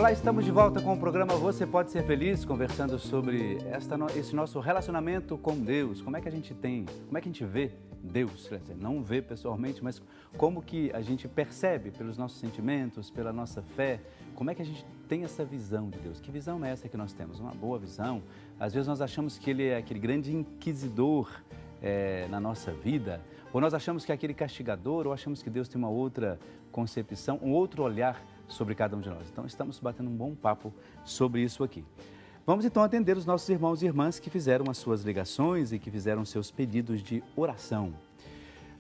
Olá, estamos de volta com o programa Você Pode Ser Feliz, conversando sobre esse nosso relacionamento com Deus. Como é que a gente vê Deus? Quer dizer, não vê pessoalmente, mas como que a gente percebe pelos nossos sentimentos, pela nossa fé, como é que a gente tem essa visão de Deus? Que visão é essa que nós temos? Uma boa visão? Às vezes nós achamos que Ele é aquele grande inquisidor na nossa vida, ou nós achamos que é aquele castigador, ou achamos que Deus tem uma outra concepção, um outro olhar sobre cada um de nós. Então, estamos batendo um bom papo sobre isso aqui. Vamos então atender os nossos irmãos e irmãs que fizeram as suas ligações e que fizeram seus pedidos de oração.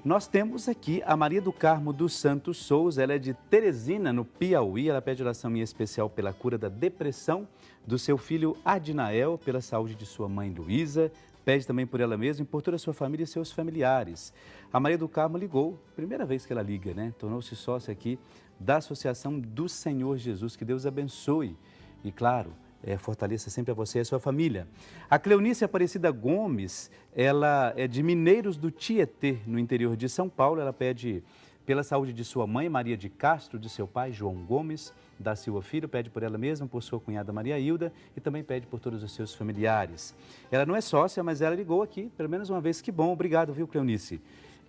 Nós temos aqui a Maria do Carmo dos Santos Souza, ela é de Teresina, no Piauí. Ela pede oração em especial pela cura da depressão do seu filho Adinael, pela saúde de sua mãe Luísa, pede também por ela mesma e por toda a sua família e seus familiares. A Maria do Carmo ligou, primeira vez que ela liga, né? Tornou-se sócia aqui da Associação do Senhor Jesus. Que Deus abençoe e, claro, fortaleça sempre a você e a sua família. A Cleonice Aparecida Gomes, ela é de Mineiros do Tietê, no interior de São Paulo. Ela pede pela saúde de sua mãe, Maria de Castro, de seu pai, João Gomes da Silva Filho, pede por ela mesma, por sua cunhada Maria Hilda e também pede por todos os seus familiares. Ela não é sócia, mas ela ligou aqui, pelo menos uma vez. Que bom, obrigado, viu, Cleonice?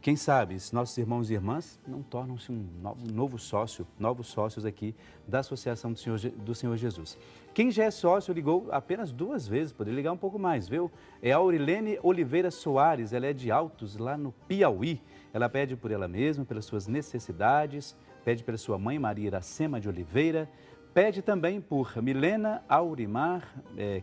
Quem sabe, nossos irmãos e irmãs não tornam-se novos sócios aqui da Associação do Senhor Jesus. Quem já é sócio ligou apenas 2 vezes, poderia ligar um pouco mais, viu? É a Aurilene Oliveira Soares, ela é de Altos, lá no Piauí. Ela pede por ela mesma, pelas suas necessidades, pede pela sua mãe, Maria Iracema de Oliveira, pede também por Milena, Aurimar,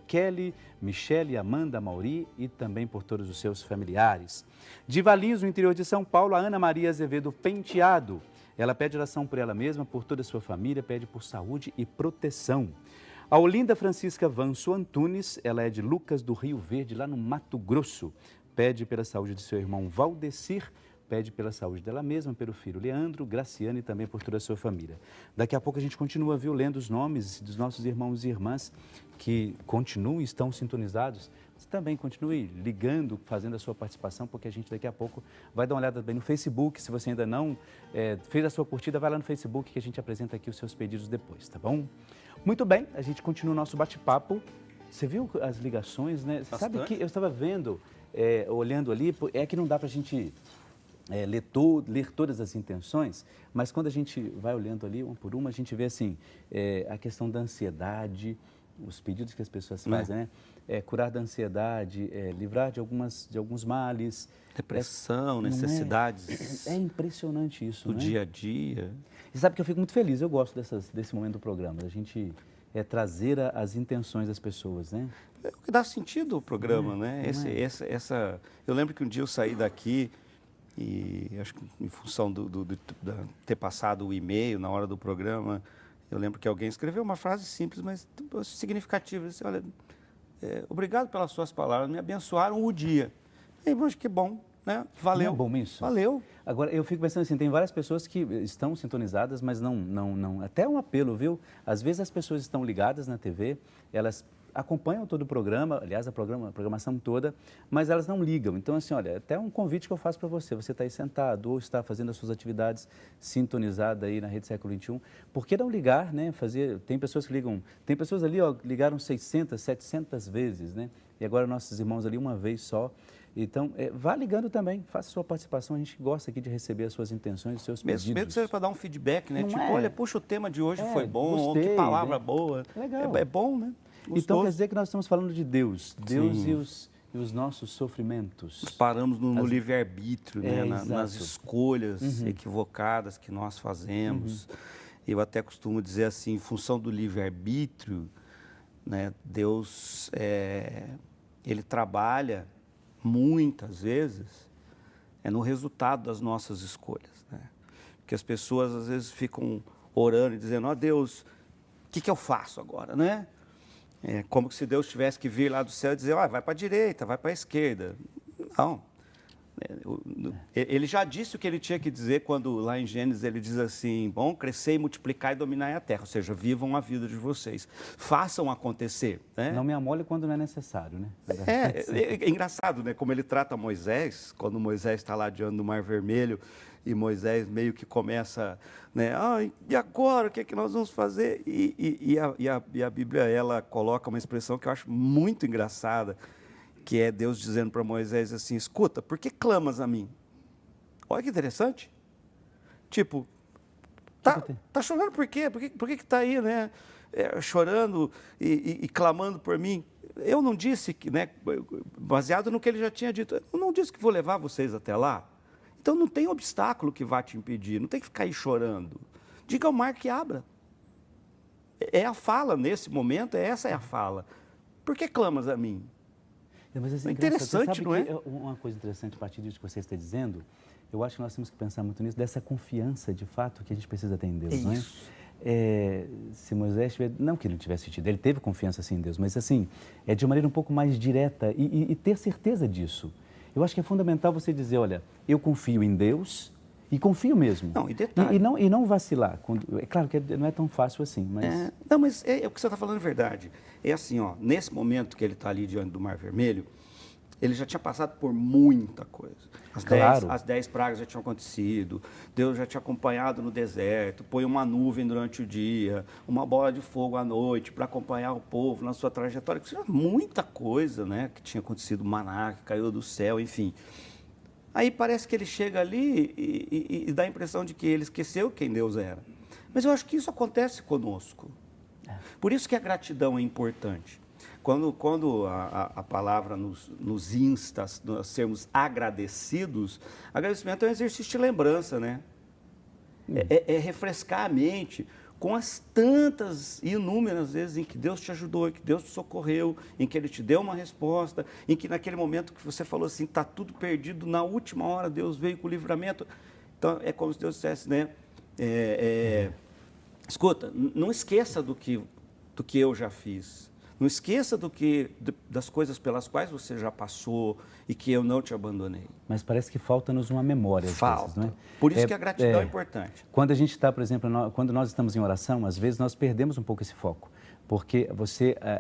Kelly, Michele, Amanda, Mauri e também por todos os seus familiares. De Valinhos, no interior de São Paulo, a Ana Maria Azevedo Penteado. Ela pede oração por ela mesma, por toda a sua família, pede por saúde e proteção. A Olinda Francisca Vanço Antunes, ela é de Lucas do Rio Verde, lá no Mato Grosso. Pede pela saúde de seu irmão Valdecir, pede pela saúde dela mesma, pelo filho Leandro, Graciano e também por toda a sua família. Daqui a pouco a gente continua, viu, lendo os nomes dos nossos irmãos e irmãs que continuam e estão sintonizados. Você também continue ligando, fazendo a sua participação, porque a gente daqui a pouco vai dar uma olhada bem no Facebook. Se você ainda não fez a sua curtida, vai lá no Facebook que a gente apresenta aqui os seus pedidos depois, tá bom? Muito bem, a gente continua o nosso bate-papo. Você viu as ligações, né? Você sabe que eu estava vendo, olhando ali, é que não dá para a gente ler todas as intenções, mas quando a gente vai olhando ali, uma por uma, a gente vê assim, a questão da ansiedade, os pedidos que as pessoas fazem, né? Curar da ansiedade, livrar de alguns males. Depressão, necessidades. É impressionante isso, do né? dia a dia. E sabe que eu fico muito feliz, eu gosto desse momento do programa, da gente trazer as intenções das pessoas, né? É o que dá sentido ao programa, né? Eu lembro que um dia eu saí daqui e acho que em função de ter passado o e-mail na hora do programa, eu lembro que alguém escreveu uma frase simples, mas significativa. Disse, olha, obrigado pelas suas palavras, me abençoaram o dia. E eu acho que bom, né? Valeu. Não é bom isso? Valeu. Agora, eu fico pensando assim, tem várias pessoas que estão sintonizadas, mas não. Até um apelo, viu? Às vezes as pessoas estão ligadas na TV, elas acompanham todo o programa, aliás, a programação toda, mas elas não ligam. Então, assim, olha, até um convite que eu faço para você. Você está aí sentado ou está fazendo as suas atividades sintonizada aí na Rede Século XXI. Por que não ligar, né? Tem pessoas que ligam, tem pessoas ali, ó, ligaram 600, 700 vezes, né? E agora nossos irmãos ali uma vez só. Então, vá ligando também, faça sua participação. A gente gosta aqui de receber as suas intenções, os seus pedidos. Mesmo que seja para dar um feedback, né? Não tipo, olha, puxa, o tema de hoje foi bom, gostei, que palavra né? boa. Legal. É bom, né? Gostoso. Então, quer dizer que nós estamos falando de Deus e os nossos sofrimentos. Nós paramos no livre-arbítrio, né? Nas exato. escolhas equivocadas que nós fazemos. Eu até costumo dizer assim, em função do livre-arbítrio, né? Deus, Ele trabalha muitas vezes no resultado das nossas escolhas, né? Porque as pessoas às vezes ficam orando e dizendo, ó Deus, o que eu faço agora, né? É como se Deus tivesse que vir lá do céu e dizer, vai para a direita, vai para a esquerda. Não. Ele já disse o que ele tinha que dizer quando, lá em Gênesis, ele diz assim, bom, crescer, multiplicar e dominar a terra, ou seja, vivam a vida de vocês, façam acontecer. Né? Não me amole quando não é necessário, né? É engraçado, né, como ele trata Moisés, quando Moisés está lá diante do Mar Vermelho, e Moisés meio que começa, né, e agora, o que é que nós vamos fazer? E a Bíblia, ela coloca uma expressão que eu acho muito engraçada, que é Deus dizendo para Moisés assim, escuta, por que clamas a mim? Olha que interessante. Tipo, tá chorando por quê? Por que está aí, né, chorando e clamando por mim? Eu não disse que, né, baseado no que ele já tinha dito, eu não disse que vou levar vocês até lá. Então não tem obstáculo que vá te impedir, não tem que ficar aí chorando. Diga ao mar que abra. É a fala nesse momento, essa é a fala. Por que clamas a mim? Mas, assim, interessante, não é? Uma coisa interessante a partir disso que você está dizendo, eu acho que nós temos que pensar muito nisso, dessa confiança de fato que a gente precisa ter em Deus, não é? Se Moisés tiver, não que ele não tivesse tido, ele teve confiança assim em Deus, mas assim, é de maneira um pouco mais direta e ter certeza disso. Eu acho que é fundamental você dizer, olha, eu confio em Deus e confio mesmo. Não, e detalhe. E não vacilar. É claro que não é tão fácil assim, mas... Não, mas o que você está falando é verdade. É assim, ó, nesse momento que ele está ali diante do Mar Vermelho, ele já tinha passado por muita coisa. As 10 pragas já tinham acontecido, Deus já tinha acompanhado no deserto, põe uma nuvem durante o dia, uma bola de fogo à noite para acompanhar o povo na sua trajetória. Muita coisa, né, que tinha acontecido, maná que caiu do céu, enfim. Aí parece que ele chega ali e dá a impressão de que ele esqueceu quem Deus era. Mas eu acho que isso acontece conosco. Por isso que a gratidão é importante. Quando a palavra nos insta a sermos agradecidos, agradecimento é um exercício de lembrança, né? É refrescar a mente com as tantas e inúmeras vezes em que Deus te ajudou, em que Deus te socorreu, em que Ele te deu uma resposta, em que naquele momento que você falou assim, está tudo perdido, na última hora Deus veio com o livramento. Então, é como se Deus dissesse, né? Escuta, não esqueça do que eu já fiz. Não esqueça das coisas pelas quais você já passou e que eu não te abandonei. Mas parece que falta-nos uma memória. Falta. Vezes, não é? Por isso que a gratidão é importante. Quando a gente está, por exemplo, quando nós estamos em oração, às vezes nós perdemos um pouco esse foco. Porque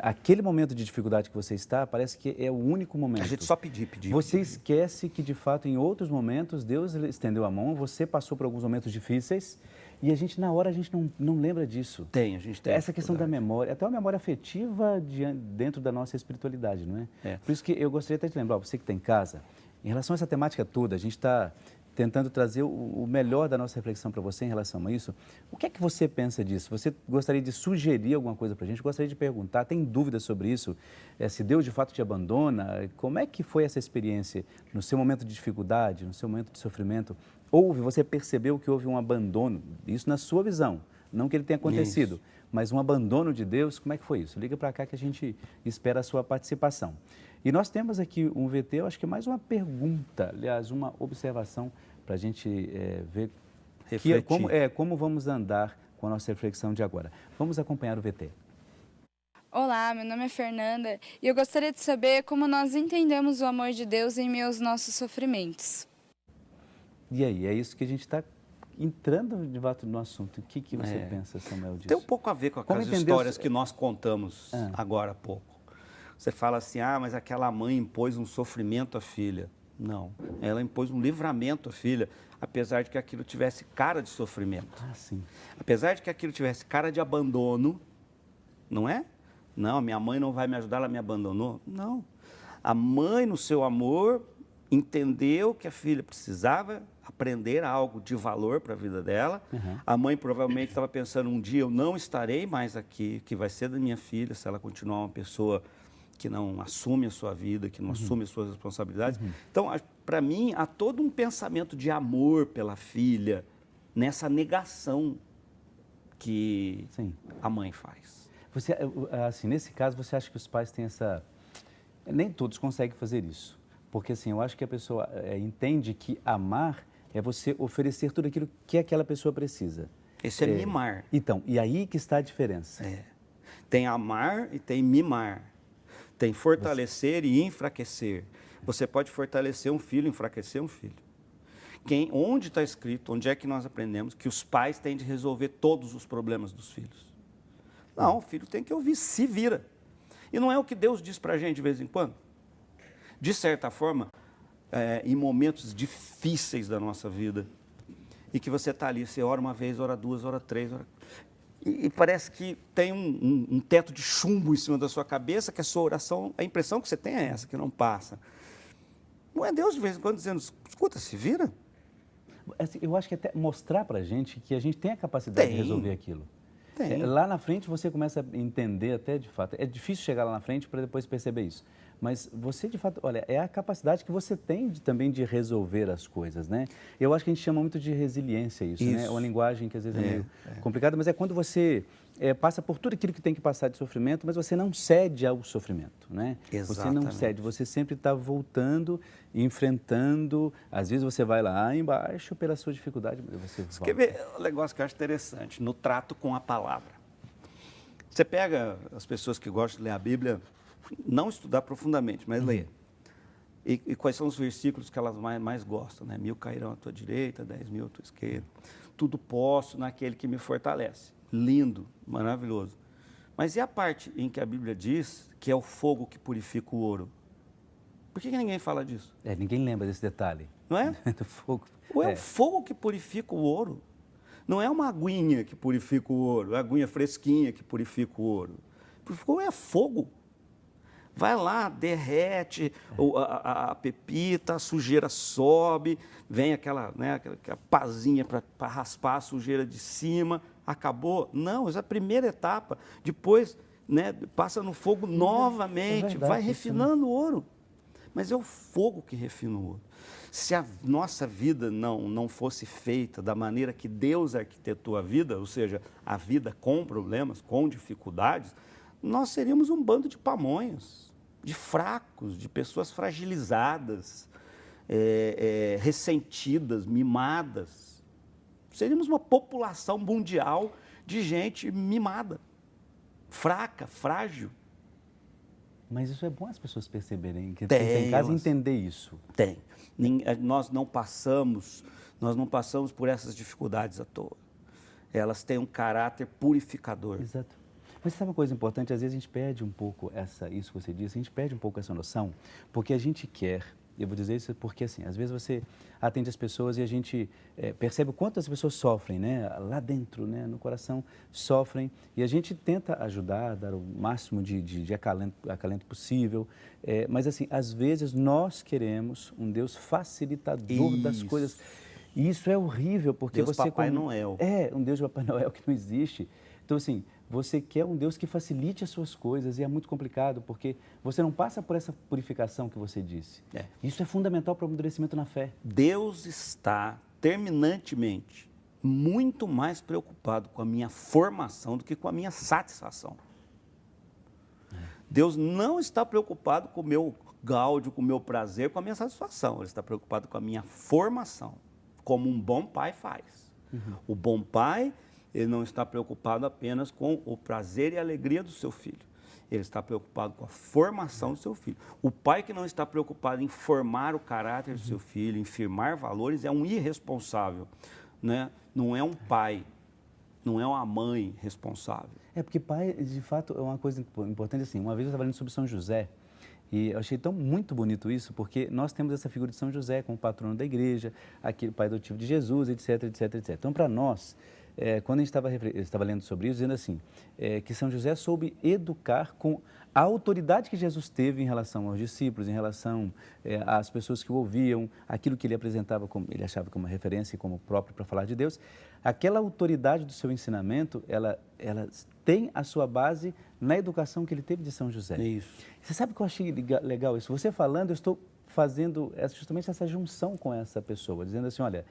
aquele momento de dificuldade que você está, parece que é o único momento. A gente só pedir. Você esquece que, de fato, em outros momentos, Deus estendeu a mão, você passou por alguns momentos difíceis e na hora, a gente não lembra disso. A gente tem. Essa questão da memória, até uma memória afetiva dentro da nossa espiritualidade, não é? Por isso que eu gostaria até de lembrar, você que está em casa, em relação a essa temática toda, a gente está tentando trazer o melhor da nossa reflexão para você em relação a isso. O que é que você pensa disso? Você gostaria de sugerir alguma coisa para a gente? Gostaria de perguntar, tem dúvidas sobre isso? Se Deus de fato te abandona, como é que foi essa experiência no seu momento de dificuldade, no seu momento de sofrimento? Você percebeu que houve um abandono, isso na sua visão, não que ele tenha acontecido, isso. Mas um abandono de Deus, como é que foi isso? Liga para cá que a gente espera a sua participação. E nós temos aqui um VT, eu acho que é mais uma pergunta, aliás, uma observação para a gente ver como vamos andar com a nossa reflexão de agora. Vamos acompanhar o VT. Olá, meu nome é Fernanda e eu gostaria de saber como nós entendemos o amor de Deus em meio aos nossos sofrimentos. E aí, é isso que a gente está entrando de fato no assunto. O que você pensa, Samuel, disso? Tem um pouco a ver com aquelas histórias que nós contamos agora há pouco. Você fala assim, mas aquela mãe impôs um sofrimento à filha. Não, ela impôs um livramento à filha, apesar de que aquilo tivesse cara de sofrimento. Sim. Apesar de que aquilo tivesse cara de abandono, não é? Não, minha mãe não vai me ajudar, ela me abandonou. Não. A mãe, no seu amor, entendeu que a filha precisava aprender algo de valor para a vida dela. A mãe provavelmente estava pensando, um dia eu não estarei mais aqui, que vai ser da minha filha, se ela continuar uma pessoa que não assume a sua vida, que não assume as suas responsabilidades. Então, para mim, há todo um pensamento de amor pela filha nessa negação que a mãe faz. Você, assim, nesse caso, você acha que os pais têm essa... Nem todos conseguem fazer isso. Porque, assim, eu acho que a pessoa entende que amar é você oferecer tudo aquilo que aquela pessoa precisa. Esse é mimar. Então, e aí que está a diferença. Tem amar e tem mimar. Tem fortalecer e enfraquecer. Você pode fortalecer um filho, enfraquecer um filho. Onde está escrito, onde é que nós aprendemos que os pais têm de resolver todos os problemas dos filhos? Não, o filho tem que ouvir, se vira. E não é o que Deus diz para a gente de vez em quando? De certa forma, em momentos difíceis da nossa vida, e que você está ali, você ora uma vez, ora duas, ora três, e parece que tem um teto de chumbo em cima da sua cabeça, que a sua oração, a impressão que você tem é essa, que não passa. Não é Deus de vez em quando dizendo, escuta, se vira? Eu acho que até mostrar para a gente que a gente tem a capacidade de resolver aquilo. Lá na frente você começa a entender até de fato. É difícil chegar lá na frente para depois perceber isso. Mas você de fato, olha, é a capacidade que você tem também de resolver as coisas, né? Eu acho que a gente chama muito de resiliência isso, né? É uma linguagem que às vezes é meio complicada, mas é quando você passa por tudo aquilo que tem que passar de sofrimento, mas você não cede ao sofrimento, né? Exatamente. Você não cede, você sempre está voltando, enfrentando. Às vezes você vai lá embaixo pela sua dificuldade, mas você quer ver um negócio que eu acho interessante, no trato com a palavra. Você pega as pessoas que gostam de ler a Bíblia, não estudar profundamente, mas ler. E quais são os versículos que elas mais gostam, né? 1000 cairão à tua direita, 10.000 à tua esquerda. Tudo posso naquele que me fortalece. Lindo, maravilhoso. Mas e a parte em que a Bíblia diz que é o fogo que purifica o ouro? Por que ninguém fala disso? Ninguém lembra desse detalhe. Não é? Do fogo. É o fogo que purifica o ouro. Não é uma aguinha que purifica o ouro, é a aguinha fresquinha que purifica o ouro. Purificou é fogo. Vai lá, derrete a pepita, a sujeira sobe, vem aquela pazinha para raspar a sujeira de cima, acabou. Não, essa é a primeira etapa. Depois, né, passa no fogo novamente, vai refinando o ouro. Mas é o fogo que refina o ouro. Se a nossa vida não fosse feita da maneira que Deus arquitetou a vida, ou seja, a vida com problemas, com dificuldades, nós seríamos um bando de pamonhas, de fracos, de pessoas fragilizadas, ressentidas, mimadas. Seríamos uma população mundial de gente mimada, fraca, frágil. Mas isso é bom as pessoas perceberem, que tem em casa entender isso. Tem. Nós não passamos por essas dificuldades à toa. Elas têm um caráter purificador. Exato. Mas sabe uma coisa importante? Às vezes a gente perde um pouco isso que você disse, a gente perde um pouco essa noção, porque a gente quer, eu vou dizer isso porque assim, às vezes você atende as pessoas e a gente percebe o quanto as pessoas sofrem, né? Lá dentro, né? No coração, sofrem, e a gente tenta ajudar, dar o máximo de acalento possível, mas assim, às vezes nós queremos um Deus facilitador das coisas. E isso é horrível, porque Deus Papai Noel. Um Deus de Papai Noel que não existe. Então, assim, você quer um Deus que facilite as suas coisas e é muito complicado, porque você não passa por essa purificação que você disse. Isso é fundamental para o amadurecimento na fé. Deus está terminantemente muito mais preocupado com a minha formação do que com a minha satisfação. Deus não está preocupado com o meu gáudio, com o meu prazer, com a minha satisfação. Ele está preocupado com a minha formação, como um bom pai faz. O bom pai, ele não está preocupado apenas com o prazer e a alegria do seu filho. Ele está preocupado com a formação do seu filho. O pai que não está preocupado em formar o caráter do seu filho, em firmar valores, é um irresponsável, né? Não é um pai, não é uma mãe responsável. Porque pai, de fato, é uma coisa importante assim. Uma vez eu estava lendo sobre São José, e eu achei muito bonito isso, porque nós temos essa figura de São José como patrono da igreja, aquele pai adotivo de Jesus, etc, etc, etc. Então, para nós, quando a gente estava lendo sobre isso, dizendo assim, que São José soube educar com a autoridade que Jesus teve em relação aos discípulos, em relação às pessoas que o ouviam, aquilo que ele apresentava, como ele achava como uma referência e como próprio para falar de Deus, aquela autoridade do seu ensinamento, ela tem a sua base na educação que ele teve de São José. Isso. Você sabe que eu achei legal isso? Você falando, eu estou fazendo justamente essa junção com essa pessoa, dizendo assim, olha,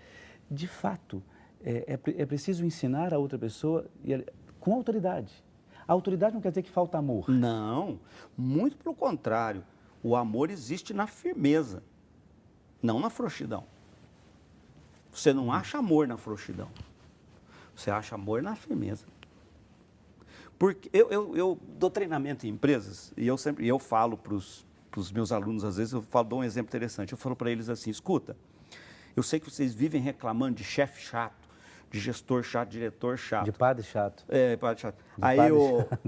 de fato, é preciso ensinar a outra pessoa com autoridade. A autoridade não quer dizer que falta amor. Não, muito pelo contrário. O amor existe na firmeza, não na frouxidão. Você não acha amor na frouxidão. Você acha amor na firmeza. Porque eu dou treinamento em empresas e eu falo para os meus alunos, às vezes, dou um exemplo interessante. Eu falo para eles assim, escuta, eu sei que vocês vivem reclamando de chefe chato, de gestor chato, diretor chato. De padre chato. Padre chato. De Aí padre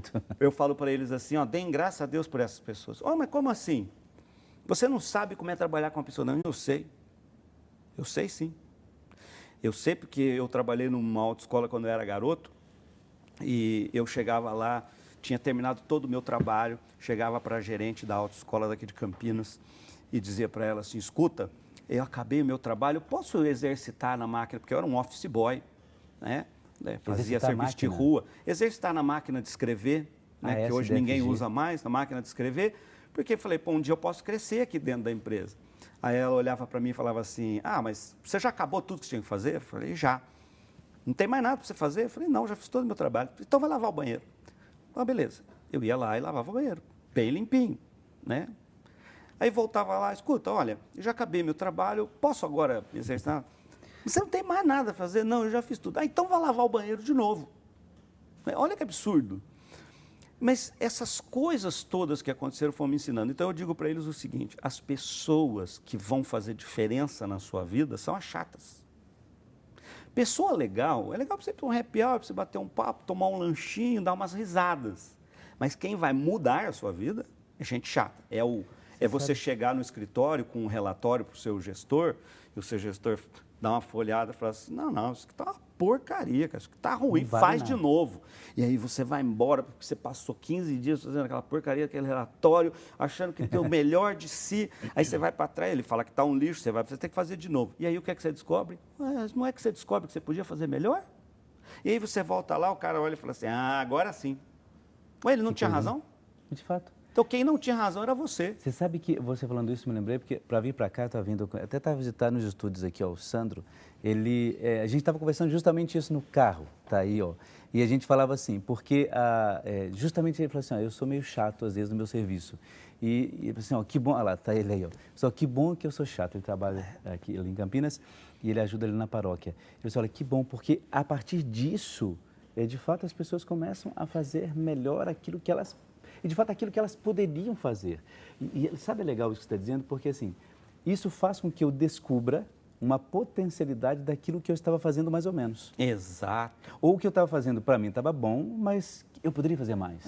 chato. eu falo para eles assim, ó, deem graças a Deus por essas pessoas. Mas como assim? Você não sabe como é trabalhar com uma pessoa? Não, eu sei. Eu sei sim. Eu sei porque eu trabalhei numa autoescola quando eu era garoto e eu chegava lá, tinha terminado todo o meu trabalho, chegava para a gerente da autoescola daqui de Campinas e dizia para ela assim, escuta, eu acabei o meu trabalho, posso exercitar na máquina, porque eu era um office boy, né? Fazia serviço de rua, exercitar na máquina de escrever, né? Que hoje ninguém usa mais, na máquina de escrever, porque eu falei, pô, um dia eu posso crescer aqui dentro da empresa. Aí ela olhava para mim e falava assim, mas você já acabou tudo que você tinha que fazer? Eu falei, já. Não tem mais nada para você fazer? Eu falei, não, já fiz todo o meu trabalho. Então vai lavar o banheiro. Beleza. Eu ia lá e lavava o banheiro, bem limpinho, né? Aí voltava lá, escuta, olha, eu já acabei meu trabalho, posso agora exercitar? Você não tem mais nada a fazer? Não, eu já fiz tudo. Então vai lavar o banheiro de novo. Olha que absurdo. Mas essas coisas todas que aconteceram foram me ensinando. Então eu digo para eles o seguinte, as pessoas que vão fazer diferença na sua vida são as chatas. Pessoa legal, é legal para você ter um happy hour, para você bater um papo, tomar um lanchinho, dar umas risadas. Mas quem vai mudar a sua vida é gente chata. É você chegar no escritório com um relatório para o seu gestor, e o seu gestor dá uma folhada e fala assim, não, isso aqui está uma porcaria, cara, isso aqui está ruim, faz de novo. E aí você vai embora, porque você passou 15 dias fazendo aquela porcaria, aquele relatório, achando que deu o melhor de si. Aí você vai para trás, ele fala que está um lixo, você tem que fazer de novo. E aí o que é que você descobre? Não é que você descobre que você podia fazer melhor? E aí você volta lá, o cara olha e fala assim, agora sim. Ele não tinha razão? De fato. Então, quem não tinha razão era você. Você sabe que, você falando isso, me lembrei, porque para vir para cá, até estava visitando nos estúdios aqui, ó, o Sandro, a gente estava conversando justamente isso no carro, tá aí, ó, e a gente falava assim, porque justamente ele falou assim, eu sou meio chato às vezes no meu serviço, e assim, ó, que bom, olha lá, tá ele aí, ó, só que bom que eu sou chato, ele trabalha aqui ali em Campinas, e ele ajuda ali na paróquia. Ele disse, olha, que bom, porque a partir disso, de fato, as pessoas começam a fazer melhor aquilo que elas e, de fato, aquilo que elas poderiam fazer. E sabe, é legal isso que você está dizendo? Porque, assim, isso faz com que eu descubra uma potencialidade daquilo que eu estava fazendo mais ou menos. Exato. Ou o que eu estava fazendo, para mim, estava bom, mas eu poderia fazer mais.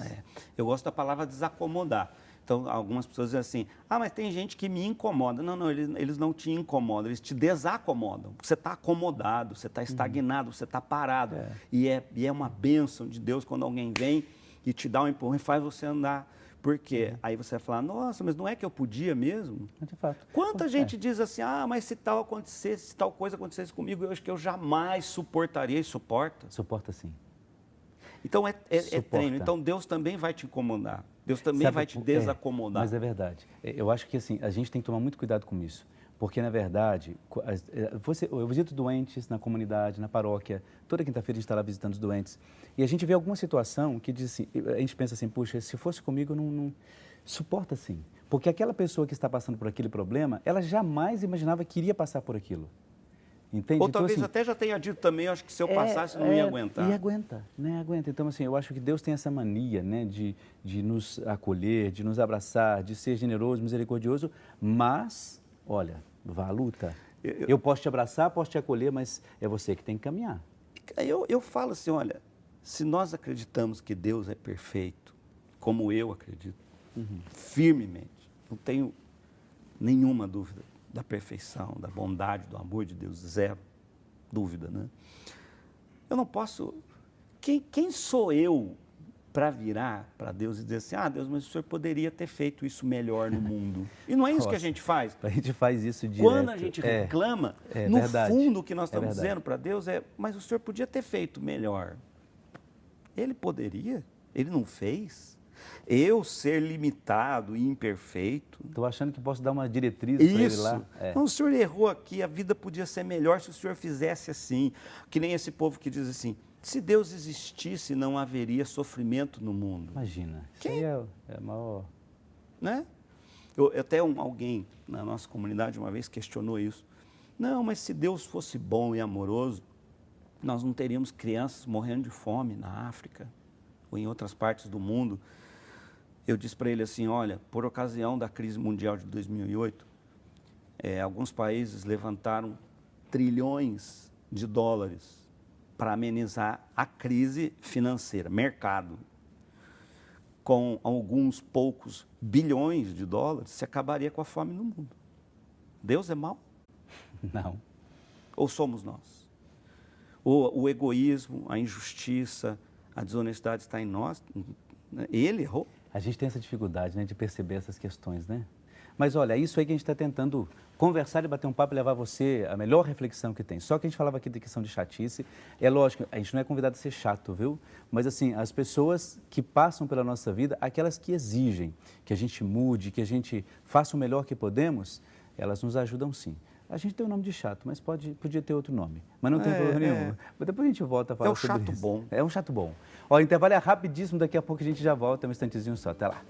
Eu gosto da palavra desacomodar. Então, algumas pessoas dizem assim, mas tem gente que me incomoda. Não, eles não te incomodam, eles te desacomodam. Você está acomodado, você está estagnado, você está parado. E é uma bênção de Deus quando alguém vem e te dá um empurrão e faz você andar. Por quê? Aí você vai falar, nossa, mas não é que eu podia mesmo? De fato. Quanta gente diz assim, mas se tal coisa acontecesse comigo, eu acho que eu jamais suportaria. E suporta? Suporta sim. Então é treino. Então Deus também vai te incomodar. Deus também vai te desacomodar. Mas é verdade. Eu acho que assim, a gente tem que tomar muito cuidado com isso. Porque, na verdade, eu visito doentes na comunidade, na paróquia. Toda quinta-feira a gente está lá visitando os doentes. E a gente vê alguma situação que diz assim, a gente pensa assim, puxa, se fosse comigo, não suporta assim. Porque aquela pessoa que está passando por aquele problema, ela jamais imaginava que iria passar por aquilo. Entende? Ou talvez então, assim, até já tenha dito também, acho que se eu passasse não ia aguentar. E aguenta, né? Aguenta. Então, assim, eu acho que Deus tem essa mania, né, de nos acolher, de nos abraçar, de ser generoso, misericordioso, mas, olha, vá à luta. Eu posso te abraçar, posso te acolher, mas é você que tem que caminhar. Eu falo assim, olha, se nós acreditamos que Deus é perfeito, como eu acredito, firmemente, não tenho nenhuma dúvida da perfeição, da bondade, do amor de Deus, zero dúvida, né? Eu não posso... Quem sou eu para virar para Deus e dizer assim, Deus, mas o Senhor poderia ter feito isso melhor no mundo. E não é isso que a gente faz. A gente faz isso direto. Quando a gente reclama, no fundo o que nós estamos dizendo para Deus mas o Senhor podia ter feito melhor. Ele poderia, ele não fez. Eu ser limitado e imperfeito. Estou achando que posso dar uma diretriz para ele lá. Não, o Senhor errou aqui, a vida podia ser melhor se o Senhor fizesse assim. Que nem esse povo que diz assim, se Deus existisse, não haveria sofrimento no mundo. Imagina, isso aí é maior... Né? Até alguém na nossa comunidade uma vez questionou isso. Não, mas se Deus fosse bom e amoroso, nós não teríamos crianças morrendo de fome na África. ou em outras partes do mundo, eu disse para ele assim, olha, por ocasião da crise mundial de 2008, alguns países levantaram trilhões de dólares para amenizar a crise financeira, mercado. Com alguns poucos bilhões de dólares, se acabaria com a fome no mundo. Deus é mau? Não. Ou somos nós? O egoísmo, a injustiça, a desonestidade está em nós? Ele errou? A gente tem essa dificuldade, né, de perceber essas questões, né? Mas olha, é isso aí que a gente está tentando conversar e bater um papo e levar você a melhor reflexão que tem. Só que a gente falava aqui da questão de chatice. É lógico, a gente não é convidado a ser chato, viu? Mas assim, as pessoas que passam pela nossa vida, aquelas que exigem que a gente mude, que a gente faça o melhor que podemos, elas nos ajudam sim. A gente tem o nome de chato, mas podia ter outro nome. Mas não tem problema nenhum. Mas depois a gente volta a falar sobre isso. É um chato bom. É um chato bom. Ó, o intervalo é rapidíssimo, daqui a pouco a gente já volta, um instantezinho só. Até lá.